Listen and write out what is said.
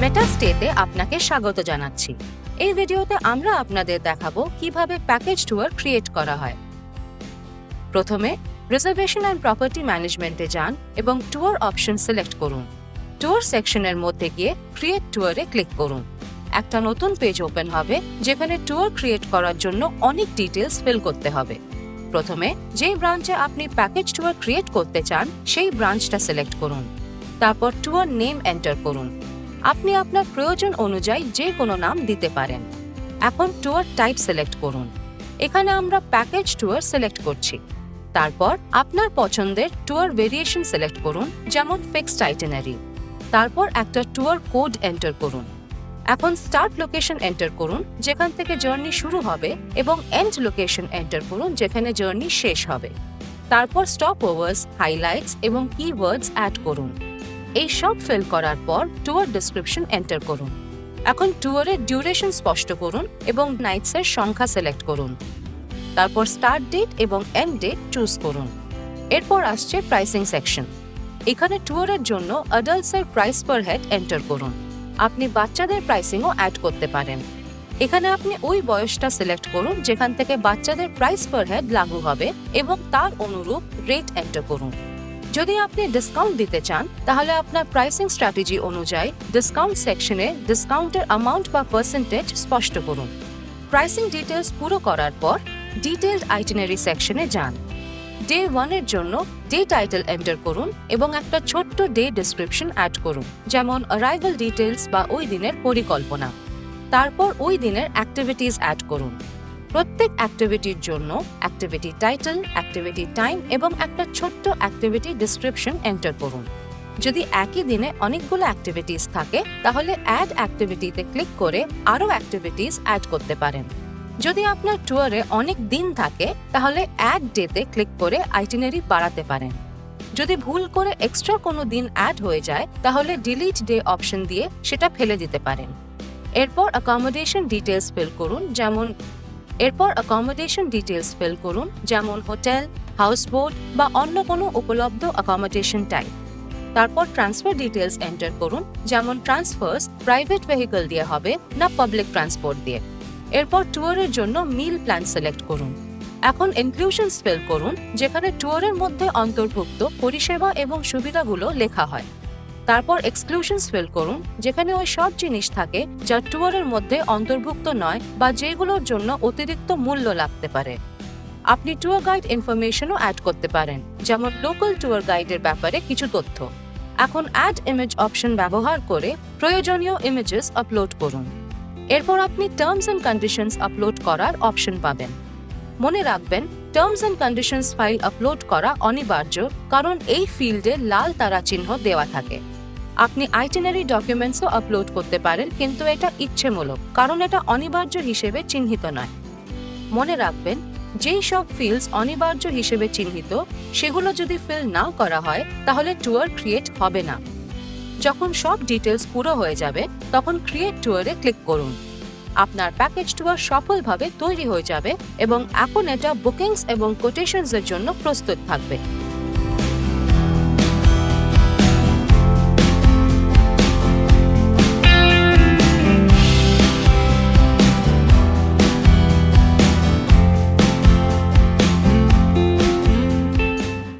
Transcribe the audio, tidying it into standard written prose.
Better স্টেতে আপনাকে স্বাগত জানাচ্ছি। এই ভিডিওতে আমরা আপনাদের দেখাবো কিভাবে প্যাকেজ ট্যুর ক্রিয়েট করা হয়। প্রথমে রিজার্ভেশন অ্যান্ড প্রপার্টি ম্যানেজমেন্টে যান এবং ট্যুর অপশন সিলেক্ট করুন। ট্যুর সেকশনের মধ্যে গিয়ে ক্রিয়েট ট্যুরে ক্লিক করুন। একটা নতুন পেজ ওপেন হবে যেখানে ট্যুর ক্রিয়েট করার জন্য অনেক ডিটেলস ফিল করতে হবে। প্রথমে যেই ব্রাঞ্চে আপনি প্যাকেজ ট্যুর ক্রিয়েট করতে চান সেই ব্রাঞ্চটা সিলেক্ট করুন। তারপর ট্যুর নেম এন্টার করুন। আপনি আপনার প্রয়োজন অনুযায়ী যে কোনো নাম দিতে পারেন। এখন ট্যুর টাইপ সিলেক্ট করুন। এখানে আমরা প্যাকেজ ট্যুর সিলেক্ট করছি। তারপর আপনার পছন্দের ট্যুর ভেরিয়েশন সিলেক্ট করুন, যেমন ফিক্সড আইটিনারি। তারপর একটা ট্যুর কোড এন্টার করুন। এখন স্টার্ট লোকেশন এন্টার করুন যেখান থেকে জার্নি শুরু হবে এবং এন্ড লোকেশন এন্টার করুন যেখানে জার্নি শেষ হবে। তারপর স্টপ ওভার্স, হাইলাইটস এবং কিওয়ার্ডস অ্যাড করুন। এই সব ফিল করার পর ট্যুর ডেসক্রিপশন এন্টার করুন। এখন ট্যুরের ডিউরেশন স্পষ্ট করুন এবং নাইটসের সংখ্যা সিলেক্ট করুন। তারপর স্টার্ট ডেট এবং এন্ড ডেট চুজ করুন। এরপর আসছে প্রাইসিং সেকশন। এখানে ট্যুরের জন্য অ্যাডাল্টসের প্রাইস পার হেড এন্টার করুন। আপনি বাচ্চাদের প্রাইসিংও অ্যাড করতে পারেন। এখানে আপনি ওই বয়সটা সিলেক্ট করুন যেখান থেকে বাচ্চাদের প্রাইস পার হেড লাগু হবে এবং তার অনুরূপ রেট এন্টার করুন। যদি আপনি ডিসকাউন্ট দিতে চান তাহলে আপনার প্রাইসিং স্ট্র্যাটেজি অনুযায়ী ডিসকাউন্ট সেকশনে ডিসকাউন্টের অ্যামাউন্ট বা পার্সেন্টেজ স্পষ্ট করুন। প্রাইসিং ডিটেলস পুরো করার পর ডিটেইলড আইটিনারি সেকশনে যান। ডে 1 এর জন্য ডে টাইটেল এন্টার করুন এবং একটা ছোট্ট ডে ডেসক্রিপশন অ্যাড করুন, যেমন অ্যারাইভাল ডিটেলস বা ওই দিনের পরিকল্পনা। তারপর ওই দিনের অ্যাক্টিভিটিস অ্যাড করুন। প্রত্যেক অ্যাক্টিভিটির জন্য অ্যাক্টিভিটি টাইটেল, অ্যাক্টিভিটি টাইম এবং একটা ছোট্ট অ্যাক্টিভিটি ডেসক্রিপশন এন্টার করুন। যদি একই দিনে অনেকগুলো অ্যাক্টিভিটিস থাকে তাহলে অ্যাড অ্যাক্টিভিটিতে ক্লিক করে আরও অ্যাক্টিভিটিস অ্যাড করতে পারেন। যদি আপনার ট্যুরে অনেক দিন থাকে তাহলে অ্যাড ডেতে ক্লিক করে আইটিনারি বাড়াতে পারেন। যদি ভুল করে এক্সট্রা কোনো দিন অ্যাড হয়ে যায় তাহলে ডিলিট ডে অপশন দিয়ে সেটা ফেলে দিতে পারেন। এরপর অ্যাকোমোডেশন ডিটেলস ফিল করুন, যেমন হোটেল, হাউসবোট বা অন্য কোনো উপলব্ধ অ্যাকোমোডেশন টাইপ। তারপর ট্রান্সফার ডিটেলস এন্টার করুন, যেমন ট্রান্সফার্স প্রাইভেট ভেহিকল দিয়ে হবে না পাবলিক ট্রান্সপোর্ট দিয়ে। এরপর ট্যুরের জন্য মিল প্ল্যান সিলেক্ট করুন। এখন ইনক্লুশনস ফিল করুন, যেখানে ট্যুরের মধ্যে অন্তর্ভুক্ত পরিষেবা এবং সুবিধাগুলো লেখা হয়। তারপর এক্সক্লুশনস ফিল করুন, যেখানে ওই সব জিনিস থাকে যা ট্যুরের মধ্যে অন্তর্ভুক্ত নয় বা যেগুলোর জন্য অতিরিক্ত মূল্য লাগতে পারে। আপনি ট্যুর গাইড ইনফরমেশনও অ্যাড করতে পারেন, যেমন লোকাল ট্যুর গাইডের ব্যাপারে কিছু তথ্য। এখন অ্যাড ইমেজ অপশন ব্যবহার করে প্রয়োজনীয় ইমেজেস আপলোড করুন। এরপর আপনি টার্মস অ্যান্ড কন্ডিশনস আপলোড করার অপশন পাবেন। মনে রাখবেন, terms and conditions file upload করা অনিবার্য, কারণ এই ফিল্ডে লাল তারা চিহ্ন দেওয়া থাকে। আপনি আইটিনারি ডকুমেন্টসও আপলোড করতে পারেন, কিন্তু এটা ইচ্ছেমূলক, কারণ এটা অনিবার্য হিসেবে চিহ্নিত নয়। মনে রাখবেন, যেই সব ফিল্ডস অনিবার্য হিসেবে চিহ্নিত সেগুলো যদি ফিল না করা হয় তাহলে ট্যুর ক্রিয়েট হবে না। যখন সব ডিটেলস পুরো হয়ে যাবে তখন ক্রিয়েট ট্যুরে ক্লিক করুন। আপনার প্যাকেজ ট্যুর সফলভাবে তৈরি হয়ে যাবে এবং এখন এটা বুকিংস এবং কোটেশনসের জন্য প্রস্তুত থাকবে।